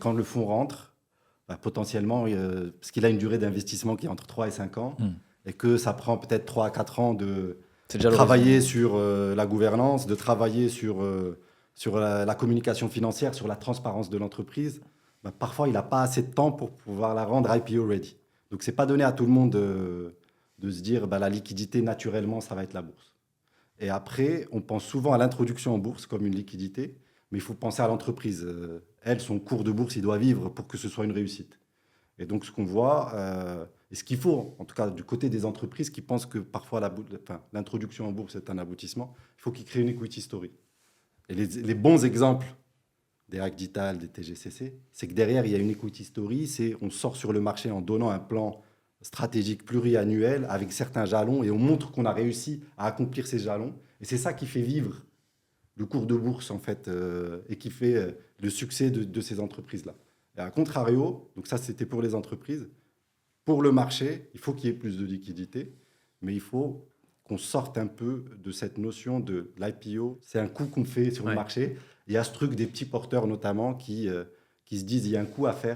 quand le fonds rentre, potentiellement, parce qu'il a une durée d'investissement qui est entre 3 et 5 ans, et que ça prend peut-être 3 à 4 ans de travailler sur la gouvernance, de travailler sur la communication financière, sur la transparence de l'entreprise, parfois, il n'a pas assez de temps pour pouvoir la rendre IPO ready. Donc, ce n'est pas donné à tout le monde de se dire la liquidité, naturellement, ça va être la bourse. Et après, on pense souvent à l'introduction en bourse comme une liquidité, mais il faut penser à l'entreprise. Elle, son cours de bourse, il doit vivre pour que ce soit une réussite. Et donc, ce qu'on voit, et ce qu'il faut, en tout cas du côté des entreprises qui pensent que parfois l'introduction en bourse est un aboutissement, il faut qu'ils créent une equity story. Et les bons exemples des Agdital, des TGCC, c'est que derrière, il y a une equity story, c'est on sort sur le marché en donnant un plan stratégique pluriannuel avec certains jalons et on montre qu'on a réussi à accomplir ces jalons. Et c'est ça qui fait vivre le cours de bourse, en fait, et qui fait le succès de ces entreprises-là. Et à contrario, donc ça, c'était pour les entreprises. Pour le marché, il faut qu'il y ait plus de liquidité, mais il faut qu'on sorte un peu de cette notion de l'IPO. C'est un coup qu'on fait sur le marché. Il y a ce truc des petits porteurs, notamment, qui se disent il y a un coup à faire.